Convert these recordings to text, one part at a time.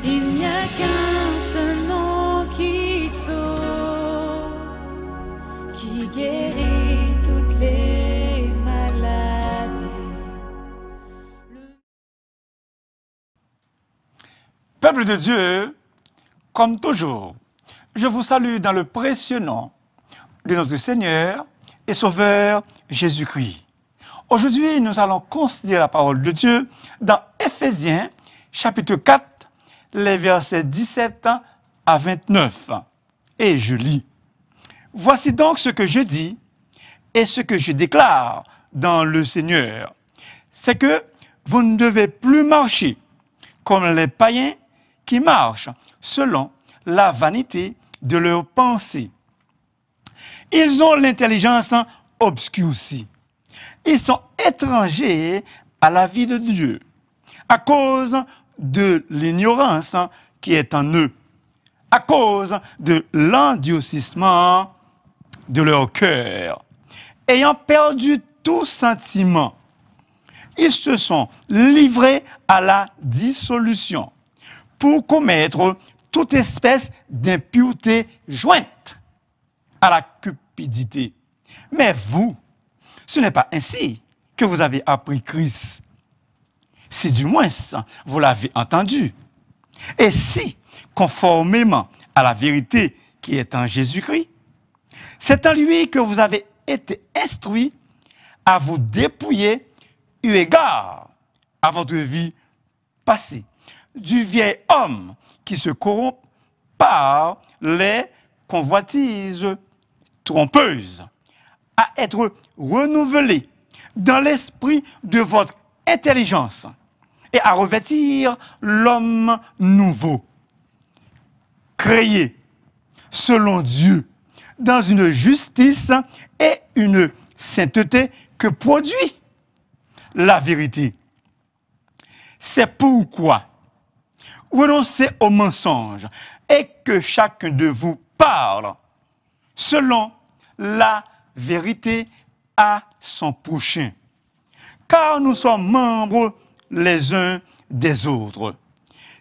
Il n'y a qu'un seul nom qui sauve, qui guérit toutes les maladies. Peuple de Dieu, comme toujours, je vous salue dans le précieux nom de notre Seigneur et Sauveur Jésus-Christ. Aujourd'hui, nous allons considérer la parole de Dieu dans Éphésiens, chapitre 4, les versets 17 à 29. Et je lis. « Voici donc ce que je dis et ce que je déclare dans le Seigneur. C'est que vous ne devez plus marcher comme les païens qui marchent selon la vanité de leurs pensées. Ils ont l'intelligence obscurcie. Ils sont étrangers à la vie de Dieu à cause de l'ignorance qui est en eux, à cause de l'endurcissement de leur cœur. Ayant perdu tout sentiment, ils se sont livrés à la dissolution pour commettre toute espèce d'impureté jointe à la cupidité. Mais vous, ce n'est pas ainsi que vous avez appris Christ, si du moins vous l'avez entendu, et si, conformément à la vérité qui est en Jésus-Christ, c'est en lui que vous avez été instruits à vous dépouiller eu égard à votre vie passée, du vieil homme qui se corrompt par les convoitises trompeuses, à être renouvelé dans l'esprit de votre intelligence et à revêtir l'homme nouveau, créé selon Dieu, dans une justice et une sainteté que produit la vérité. C'est pourquoi renoncez au mensonge et que chacun de vous parle selon la vérité à son prochain. Car nous sommes membres les uns des autres.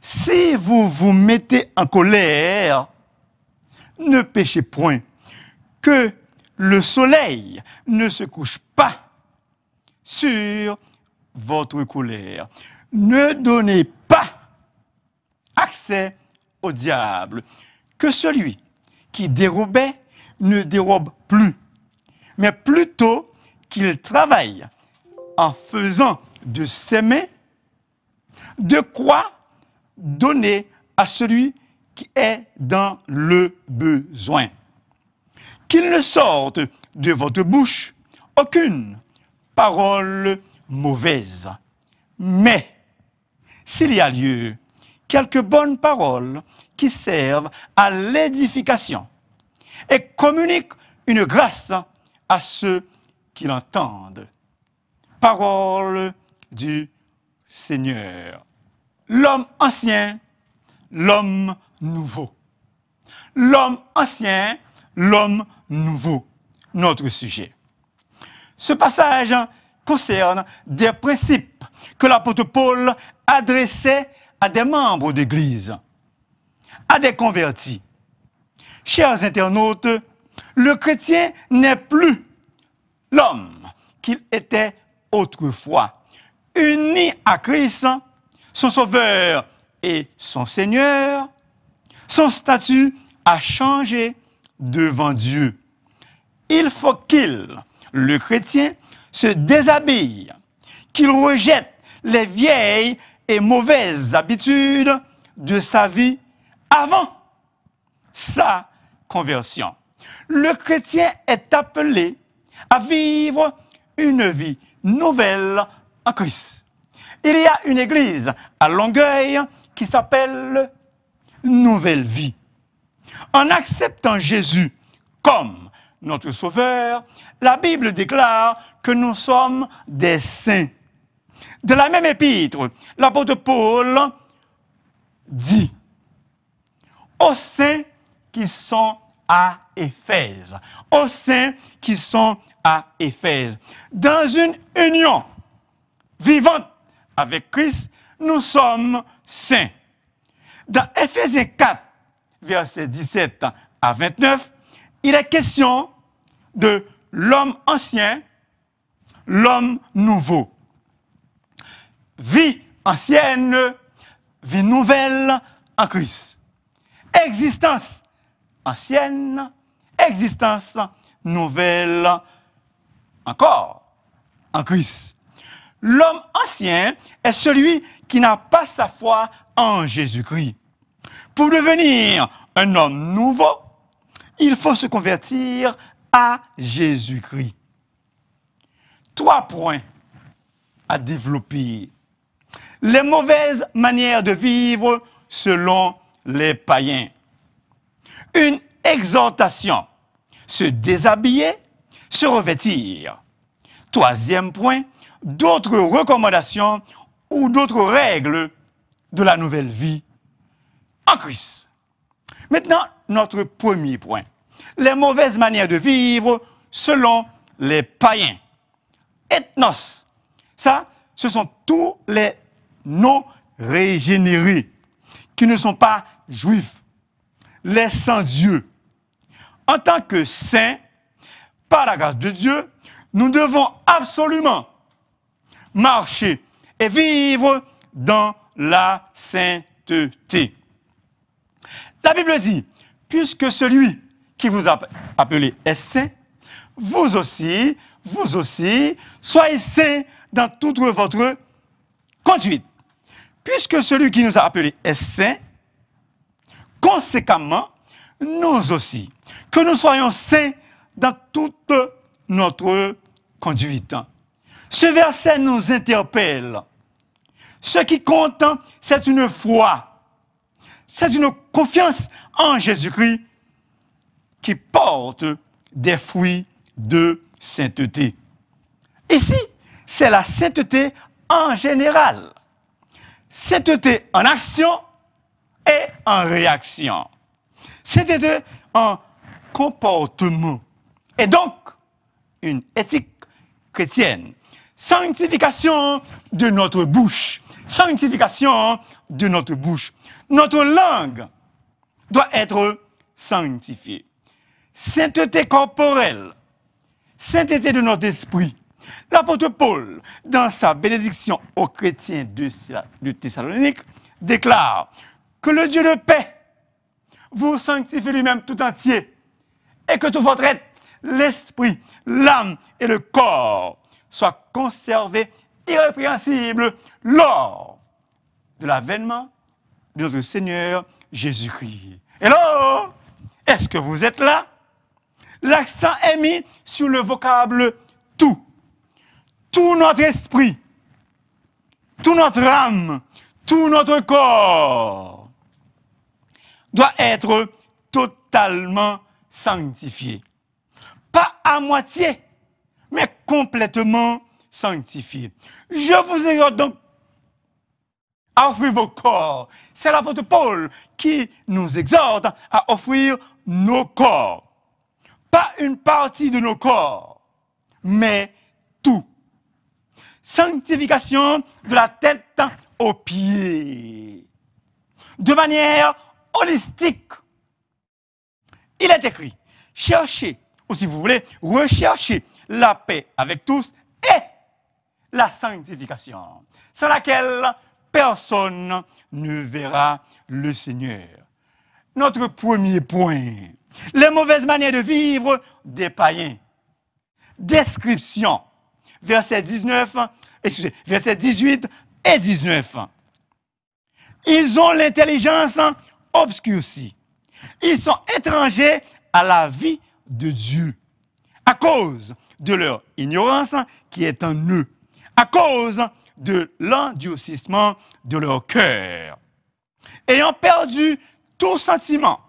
Si vous vous mettez en colère, ne péchez point, que le soleil ne se couche pas sur votre colère. Ne donnez pas accès au diable, que celui qui dérobait ne dérobe plus, mais plutôt qu'il travaille en faisant de ses mains de quoi donner à celui qui est dans le besoin. Qu'il ne sorte de votre bouche aucune parole mauvaise, mais s'il y a lieu, quelques bonnes paroles qui servent à l'édification et communiquent une grâce à ceux qui l'entendent. Parole du Seigneur. L'homme ancien, l'homme nouveau. L'homme ancien, l'homme nouveau. Notre sujet. Ce passage concerne des principes que l'apôtre Paul adressait à des membres d'Église, à des convertis. Chers internautes, le chrétien n'est plus l'homme qu'il était autrefois. Uni à Christ, son Sauveur et son Seigneur, son statut a changé devant Dieu. Il faut qu'il, le chrétien, se déshabille, qu'il rejette les vieilles et mauvaises habitudes de sa vie avant sa conversion. Le chrétien est appelé à vivre une vie nouvelle en Christ. Il y a une église à Longueuil qui s'appelle Nouvelle Vie. En acceptant Jésus comme notre Sauveur, la Bible déclare que nous sommes des saints. De la même épître, l'apôtre Paul dit aux saints qui sont à Éphèse, aux saints qui sont à Éphèse, dans une union vivante avec Christ, nous sommes saints. Dans Éphésiens 4, versets 17 à 29, il est question de l'homme ancien, l'homme nouveau. Vie ancienne, vie nouvelle en Christ. Existence ancienne, existence nouvelle encore en Christ. L'homme ancien est celui qui n'a pas sa foi en Jésus-Christ. Pour devenir un homme nouveau, il faut se convertir à Jésus-Christ. 3 points à développer. Les mauvaises manières de vivre selon les païens. Une exhortation, se déshabiller, se revêtir. 3e point, d'autres recommandations ou d'autres règles de la nouvelle vie en Christ. Maintenant, notre premier point. Les mauvaises manières de vivre selon les païens. Ethnos, ça, ce sont tous les non-régénérés qui ne sont pas juifs, les sans-dieu. En tant que saints, par la grâce de Dieu, nous devons absolument marcher et vivre dans la sainteté. La Bible dit, puisque celui qui vous a appelé est saint, vous aussi, soyez saints dans toute votre conduite. Puisque celui qui nous a appelés est saint, conséquemment, nous aussi, que nous soyons saints dans toute notre conduite. Ce verset nous interpelle. Ce qui compte, c'est une foi, c'est une confiance en Jésus-Christ qui porte des fruits de sainteté. Ici, c'est la sainteté en général. Sainteté en action et en réaction. Sainteté en comportement. Et donc, une éthique chrétienne. Sanctification de notre bouche. Sanctification de notre bouche. Notre langue doit être sanctifiée. Sainteté corporelle. Sainteté de notre esprit. L'apôtre Paul, dans sa bénédiction aux chrétiens de Thessalonique, déclare que le Dieu de paix vous sanctifie lui-même tout entier et que tout votre être, l'esprit, l'âme et le corps soient conservés irrépréhensibles lors de l'avènement de notre Seigneur Jésus-Christ. Hello! Est-ce que vous êtes là? L'accent est mis sur le vocable tout. Tout notre esprit, toute notre âme, tout notre corps doit être totalement sanctifié. Pas à moitié, mais complètement sanctifié. Je vous exhorte donc à offrir vos corps. C'est l'apôtre Paul qui nous exhorte à offrir nos corps. Pas une partie de nos corps, mais tout. Sanctification de la tête aux pieds. De manière holistique. Il est écrit, cherchez, ou si vous voulez, recherchez la paix avec tous et la sanctification, sans laquelle personne ne verra le Seigneur. Notre premier point, les mauvaises manières de vivre des païens. Description, versets 18 et 19. Ils ont l'intelligence obscurcie. Ils sont étrangers à la vie de Dieu, à cause de leur ignorance qui est en eux, à cause de l'endurcissement de leur cœur. Ayant perdu tout sentiment,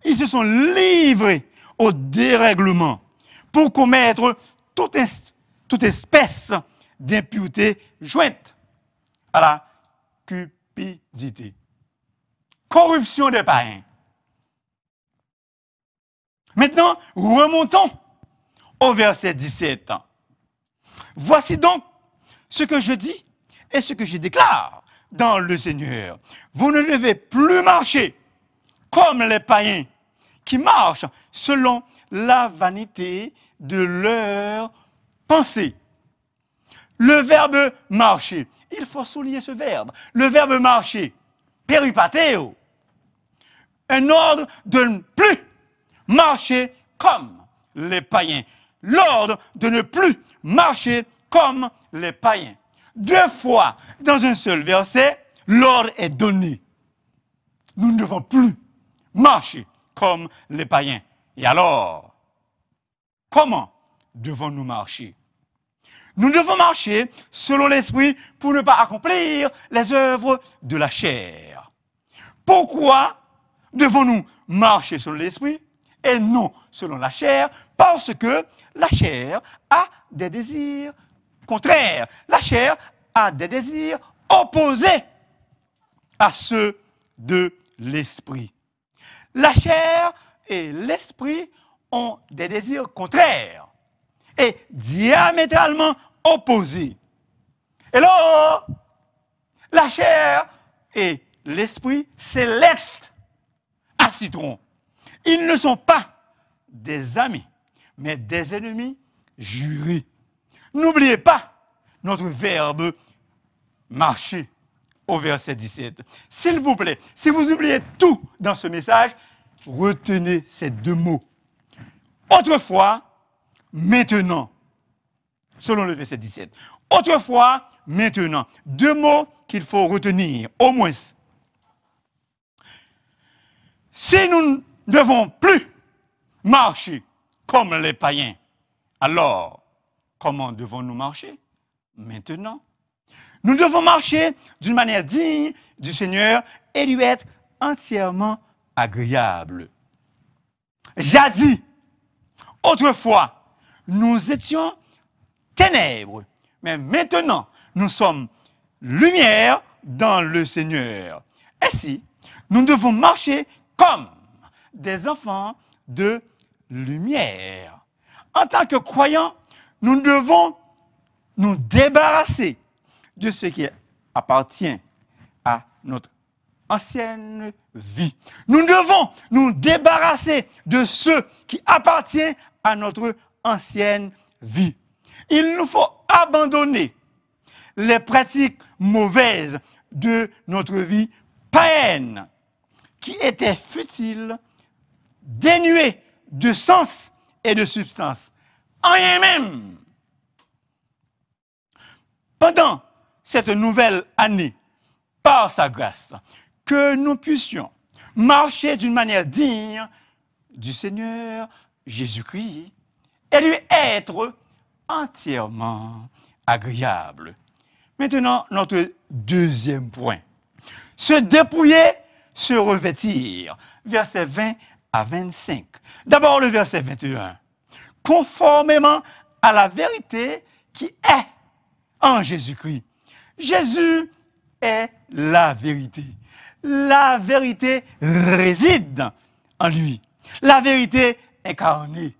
ils se sont livrés au dérèglement pour commettre toute espèce d'impureté jointe à la cupidité. Corruption des païens. Maintenant, remontons au verset 17. Voici donc ce que je dis et ce que je déclare. dans le Seigneur. Vous ne devez plus marcher comme les païens qui marchent selon la vanité de leur pensée. Le verbe marcher, il faut souligner ce verbe. Le verbe marcher, peripateo, un ordre de ne plus marcher comme les païens. L'ordre de ne plus marcher comme les païens. 2 fois dans un seul verset, l'ordre est donné. Nous ne devons plus marcher comme les païens. Et alors, comment devons-nous marcher? Nous devons marcher selon l'esprit pour ne pas accomplir les œuvres de la chair. Pourquoi devons-nous marcher selon l'esprit et non selon la chair? Parce que la chair a des désirs contraires. La chair a des désirs opposés à ceux de l'esprit. La chair et l'esprit ont des désirs contraires et diamétralement opposés. Et là, la chair et l'esprit, c'est lait à citron. Ils ne sont pas des amis, mais des ennemis jurés. N'oubliez pas notre verbe marcher au verset 17. S'il vous plaît, si vous oubliez tout dans ce message, retenez ces 2 mots. Autrefois, maintenant, selon le verset 17. Autrefois, maintenant. 2 mots qu'il faut retenir, au moins. Si nous ne devons plus marcher comme les païens, alors, comment devons-nous marcher? Maintenant. Nous devons marcher d'une manière digne du Seigneur et lui être entièrement agréable. Jadis, autrefois, nous étions ténèbres, mais maintenant, nous sommes lumière dans le Seigneur. Ainsi, nous devons marcher comme des enfants de lumière. En tant que croyants, nous devons nous débarrasser de ce qui appartient à notre ancienne vie. Nous devons nous débarrasser de ce qui appartient à notre ancienne vie. Il nous faut abandonner les pratiques mauvaises de notre vie païenne, qui étaient futiles, dénuées de sens et de substance. En rien même. Pendant cette nouvelle année, par sa grâce, que nous puissions marcher d'une manière digne du Seigneur Jésus-Christ et lui être entièrement agréable. Maintenant, notre 2e point. Se dépouiller, se revêtir. Versets 20 à 25. D'abord le verset 21. Conformément à la vérité qui est en Jésus-Christ. Jésus est la vérité. La vérité réside en lui. La vérité incarnée.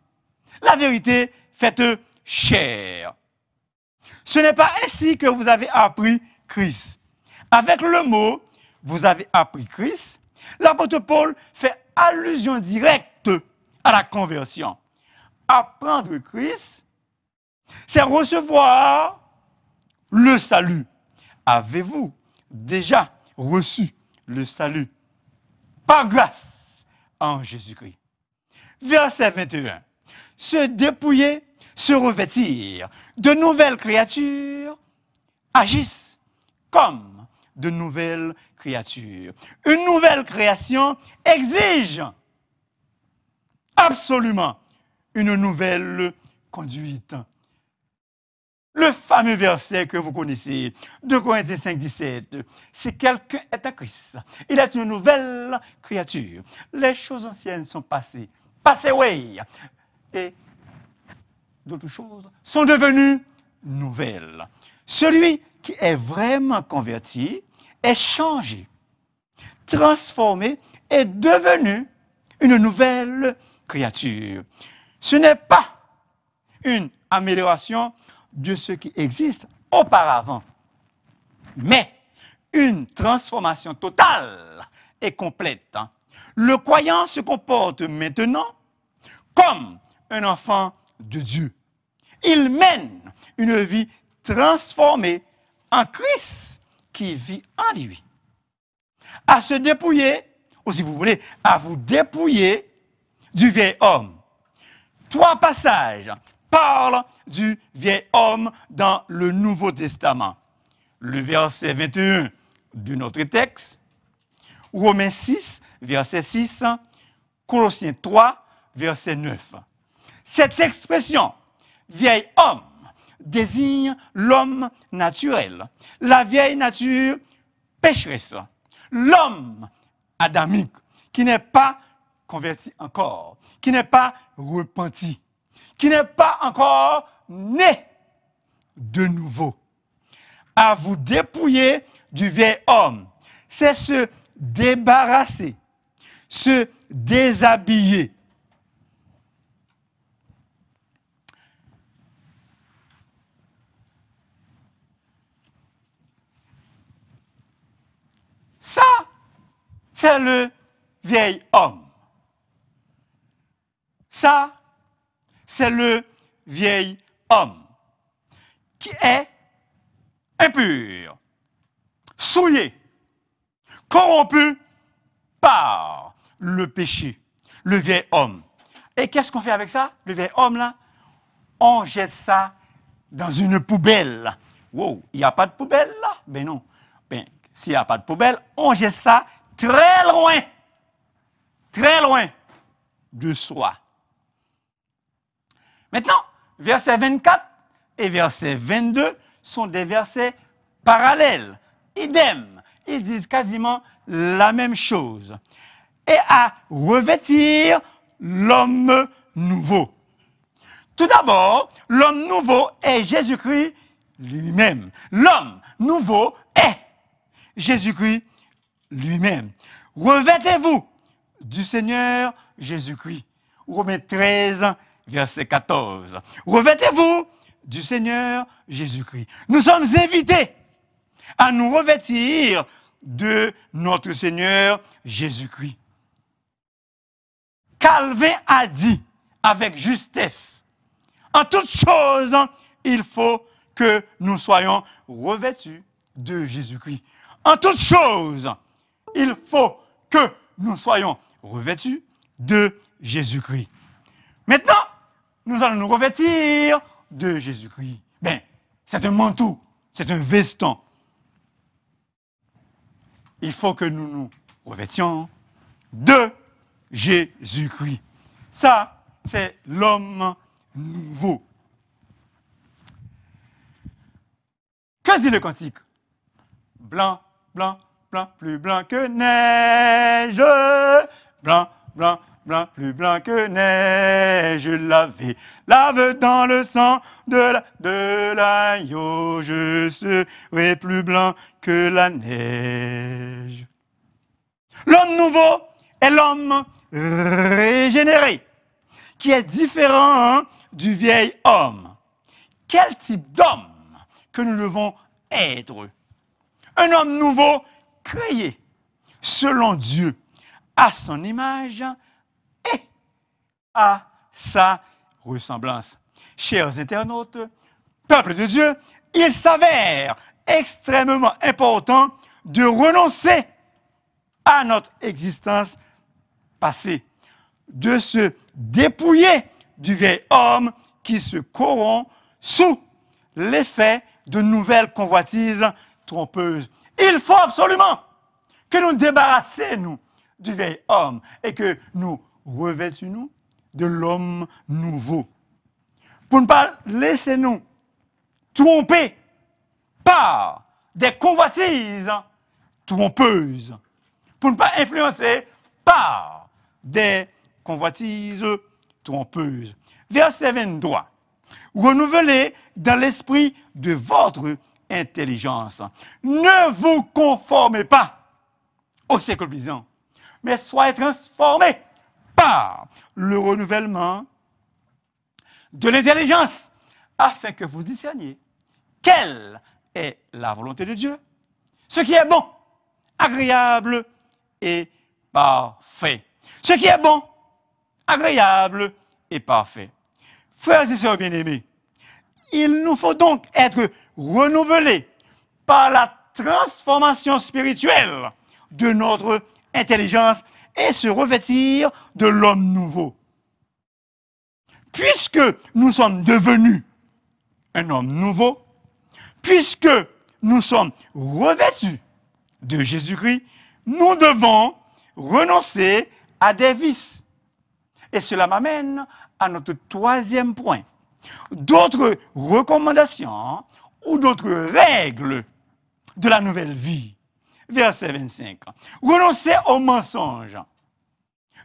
La vérité faite chair. Ce n'est pas ainsi que vous avez appris Christ. Avec le mot, vous avez appris Christ, l'apôtre Paul fait allusion directe à la conversion. Apprendre Christ, c'est recevoir le salut. Avez-vous déjà reçu le salut par grâce en Jésus-Christ? Verset 21. Se dépouiller, se revêtir de nouvelles créatures agissent comme de nouvelles créatures. Une nouvelle création exige absolument une nouvelle conduite. Le fameux verset que vous connaissez, 2 Corinthiens 5, 17, si quelqu'un est à Christ, il est une nouvelle créature. Les choses anciennes sont passées, away, et d'autres choses sont devenues nouvelles. Celui qui est vraiment converti est changé, transformé et devenu une nouvelle créature. Ce n'est pas une amélioration de ce qui existe auparavant, mais une transformation totale et complète. Le croyant se comporte maintenant comme un enfant de Dieu. Il mène une vie transformée en Christ qui vit en lui. À se dépouiller, ou si vous voulez, à vous dépouiller du vieil homme. 3 passages parlent du vieil homme dans le Nouveau Testament. Le verset 21 de notre texte, Romains 6, verset 6, Colossiens 3, verset 9. Cette expression, vieil homme, désigne l'homme naturel, la vieille nature pécheresse, l'homme adamique qui n'est pas converti encore, qui n'est pas repenti, qui n'est pas encore né de nouveau. À vous dépouiller du vieil homme, c'est se débarrasser, se déshabiller. Ça, c'est le vieil homme. Ça, c'est le vieil homme qui est impur, souillé, corrompu par le péché, le vieil homme. Et qu'est-ce qu'on fait avec ça, le vieil homme là? On jette ça dans une poubelle. Wow, il n'y a pas de poubelle là? Ben non. Ben, s'il n'y a pas de poubelle, on jette ça très loin de soi. Maintenant, versets 24 et verset 22 sont des versets parallèles, idem. Ils disent quasiment la même chose. Et à revêtir l'homme nouveau. Tout d'abord, l'homme nouveau est Jésus-Christ lui-même. L'homme nouveau est Jésus-Christ lui-même. Revêtez-vous du Seigneur Jésus-Christ. Romains 13, verset 14. Revêtez-vous du Seigneur Jésus-Christ. Nous sommes invités à nous revêtir de notre Seigneur Jésus-Christ. Calvin a dit avec justesse, en toute chose, il faut que nous soyons revêtus de Jésus-Christ. En toute chose, il faut que nous soyons revêtus de Jésus-Christ. Maintenant, nous allons nous revêtir de Jésus-Christ. Ben, c'est un manteau, c'est un veston. Il faut que nous nous revêtions de Jésus-Christ. Ça, c'est l'homme nouveau. Que dit le cantique? Blanc, blanc, blanc, plus blanc que neige. Blanc, blanc, blanc, plus blanc que neige. Lavé, lave dans le sang de l'agneau. Je serai plus blanc que la neige. L'homme nouveau est l'homme régénéré, qui est différent du vieil homme. Quel type d'homme que nous devons être? Un homme nouveau créé selon Dieu, à son image et à sa ressemblance. Chers internautes, peuple de Dieu, il s'avère extrêmement important de renoncer à notre existence passée, de se dépouiller du vieil homme qui se corrompt sous l'effet de nouvelles convoitises trompeuses. Il faut absolument que nous débarrassions du vieil homme et que nous revêtions de l'homme nouveau. Pour ne pas laisser nous tromper par des convoitises trompeuses. Pour ne pas influencer par des convoitises trompeuses. Verset 23. Renouvelez dans l'esprit de votre intelligence. Ne vous conformez pas au siècle présent, mais soyez transformés par le renouvellement de l'intelligence, afin que vous discerniez quelle est la volonté de Dieu, ce qui est bon, agréable et parfait. Ce qui est bon, agréable et parfait. Frères et sœurs bien-aimés, il nous faut donc être renouvelés par la transformation spirituelle de notre intelligence et se revêtir de l'homme nouveau. Puisque nous sommes devenus un homme nouveau, puisque nous sommes revêtus de Jésus-Christ, nous devons renoncer à des vices. Et cela m'amène à notre troisième point. D'autres recommandations ou d'autres règles de la nouvelle vie. Verset 25. Renoncer au mensonge.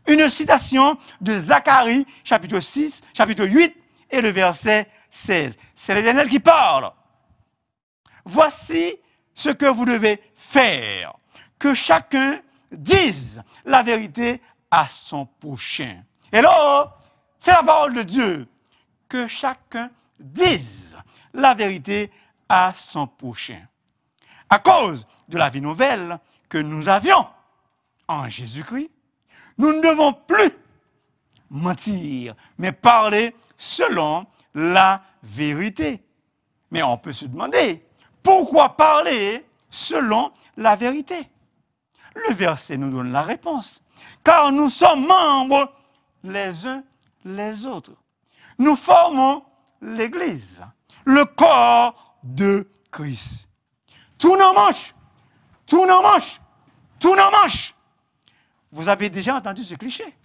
Une citation de Zacharie, chapitre 6, chapitre 8 et le verset 16. C'est l'Éternel qui parle. Voici ce que vous devez faire. Que chacun dise la vérité à son prochain. Et là, c'est la parole de Dieu. Que chacun dise la vérité à son prochain. À cause de la vie nouvelle que nous avions en Jésus-Christ, nous ne devons plus mentir, mais parler selon la vérité. Mais on peut se demander, pourquoi parler selon la vérité? Le verset nous donne la réponse. Car nous sommes membres les uns les autres. Nous formons l'Église, le corps de Christ. Tout nos manches, tout nos manches, tout nos manches. Vous avez déjà entendu ce cliché.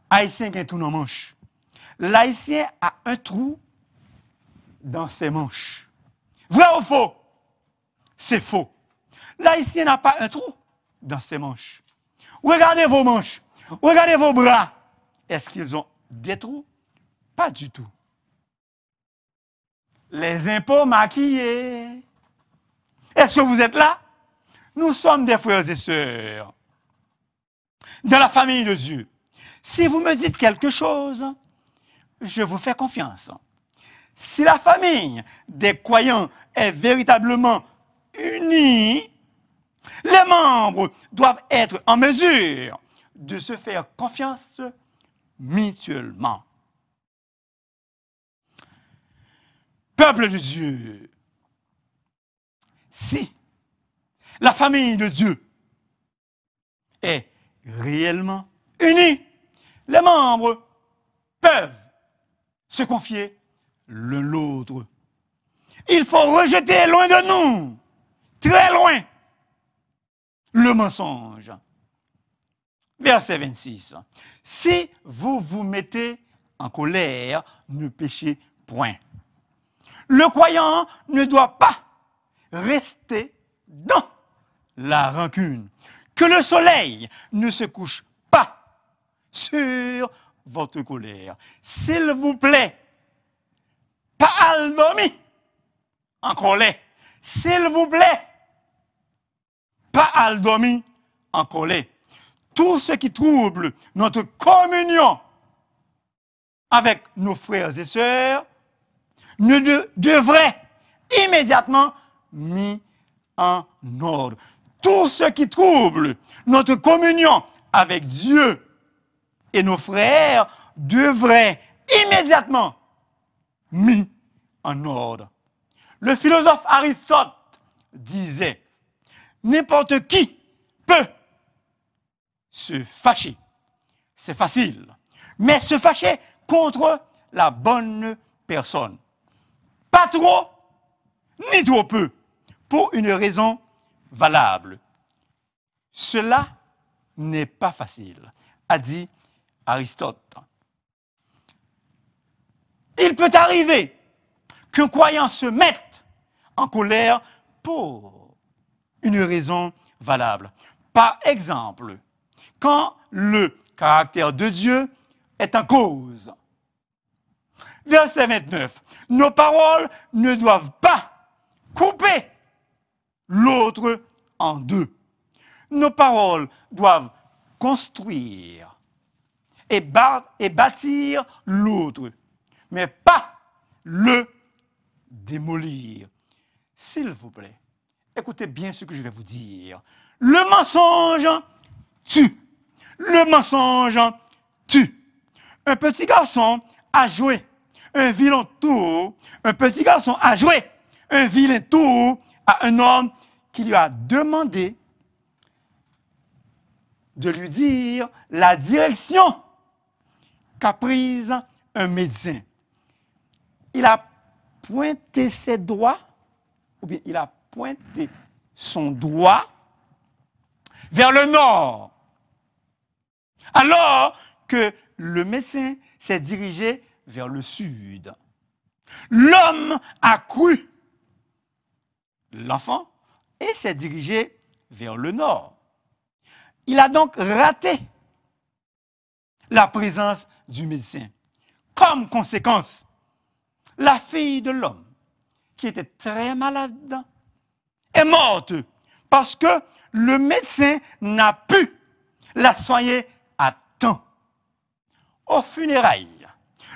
Haïtien qui a tout nos manches. L'Haïtien a un trou dans ses manches. Vrai ou faux? C'est faux. L'Haïtien n'a pas un trou dans ses manches. Regardez vos manches, regardez vos bras. Est-ce qu'ils ont des trous? Pas du tout. Les impôts maquillés. Est-ce que vous êtes là? Nous sommes des frères et sœurs dans la famille de Dieu. Si vous me dites quelque chose, je vous fais confiance. Si la famille des croyants est véritablement unie, les membres doivent être en mesure de se faire confiance mutuellement. Peuple de Dieu, si la famille de Dieu est réellement unie, les membres peuvent se confier l'un l'autre. Il faut rejeter loin de nous, très loin, le mensonge. Verset 26. Si vous vous mettez en colère, ne péchez point. Le croyant ne doit pas rester dans la rancune. Que le soleil ne se couche pas sur votre colère. S'il vous plaît, pas al dormir en colère. S'il vous plaît, pas al dormir en colère. Tout ce qui trouble notre communion avec nos frères et sœurs devrait immédiatement mis en ordre. Tout ce qui trouble notre communion avec Dieu et nos frères devrait immédiatement mis en ordre. Le philosophe Aristote disait, n'importe qui peut se fâcher. C'est facile. Mais se fâcher contre la bonne personne. Pas trop, ni trop peu, pour une raison valable. Cela n'est pas facile, a dit Aristote. Il peut arriver qu'un croyant se mette en colère pour une raison valable. Par exemple, quand le caractère de Dieu est en cause. Verset 29. Nos paroles ne doivent pas couper l'autre en deux. Nos paroles doivent construire et bâtir l'autre, mais pas le démolir. S'il vous plaît, écoutez bien ce que je vais vous dire. Le mensonge tue. Le mensonge tue. Un petit garçon a joué un vilain tour. Un petit garçon a joué un vilain tour à un homme qui lui a demandé de lui dire la direction qu'a prise un médecin. Il a pointé ses doigts, ou bien il a pointé son doigt vers le nord, alors que le médecin s'est dirigé vers le sud. L'homme a cru l'enfant et s'est dirigé vers le nord. Il a donc raté la présence du médecin. Comme conséquence, la fille de l'homme, qui était très malade, est morte parce que le médecin n'a pu la soigner à temps. Au funérailles,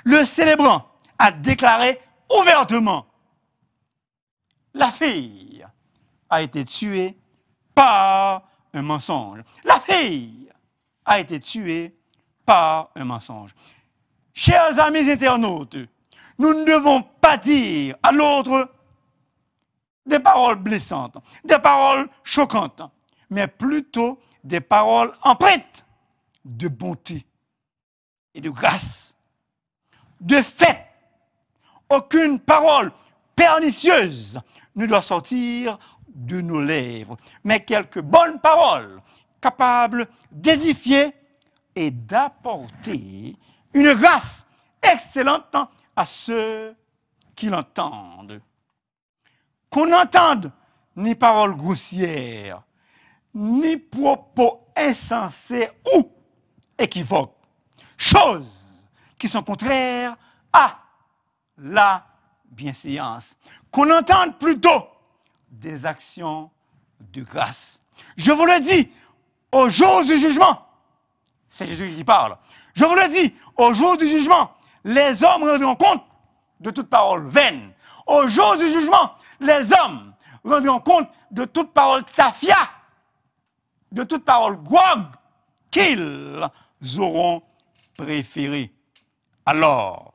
le célébrant a déclaré ouvertement: la fille a été tuée par un mensonge. La fille a été tuée par un mensonge. Chers amis internautes, nous ne devons pas dire à l'autre des paroles blessantes, des paroles choquantes, mais plutôt des paroles empreintes de bonté et de grâce. De fait, aucune parole pernicieuse ne doit sortir de nos lèvres, mais quelques bonnes paroles capables d'édifier et d'apporter une grâce excellente à ceux qui l'entendent. Qu'on n'entende ni paroles grossières, ni propos insensés ou équivoques, choses qui sont contraires à la bienséance. Qu'on entende plutôt des actions de grâce. Je vous le dis, au jour du jugement, c'est Jésus qui parle, je vous le dis, au jour du jugement, les hommes rendront compte de toute parole vaine. Au jour du jugement, les hommes rendront compte de toute parole tafia, de toute parole gouague qu'ils auront préférée. Alors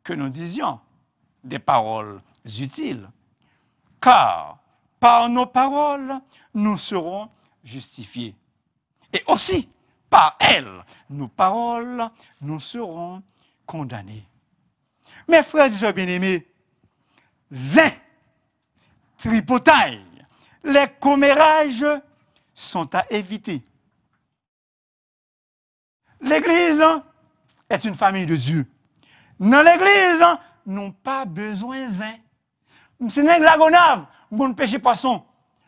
que nous disions des paroles utiles, car par nos paroles, nous serons justifiés. Et aussi, par elles, nos paroles, nous serons condamnés. Mes frères et sœurs bien-aimés, zin, tripotaille, les commérages sont à éviter. L'Église est une famille de Dieu. Dans l'Église, nous n'avons pas besoin de zin. C'est une lagonave, pour ne pêcher poisson.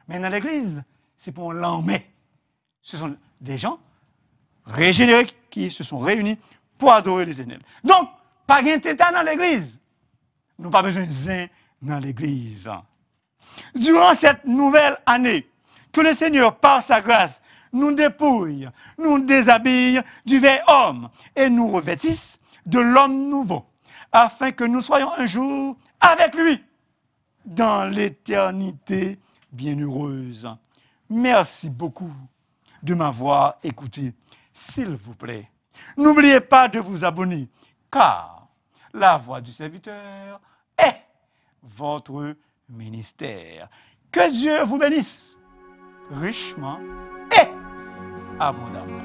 Mais dans l'Église, c'est pour l'emmener. Ce sont des gens régénérés qui se sont réunis pour adorer l'Éternel. Donc, pas de tétan dans l'Église. Nous n'avons pas besoin de zin dans l'Église. Durant cette nouvelle année, que le Seigneur, par sa grâce, nous dépouille, nous déshabille du vieil homme et nous revêtisse de l'homme nouveau, afin que nous soyons un jour avec lui dans l'éternité bienheureuse. Merci beaucoup de m'avoir écouté. S'il vous plaît, n'oubliez pas de vous abonner, car la voix du serviteur est votre ministère. Que Dieu vous bénisse richement et abondamment.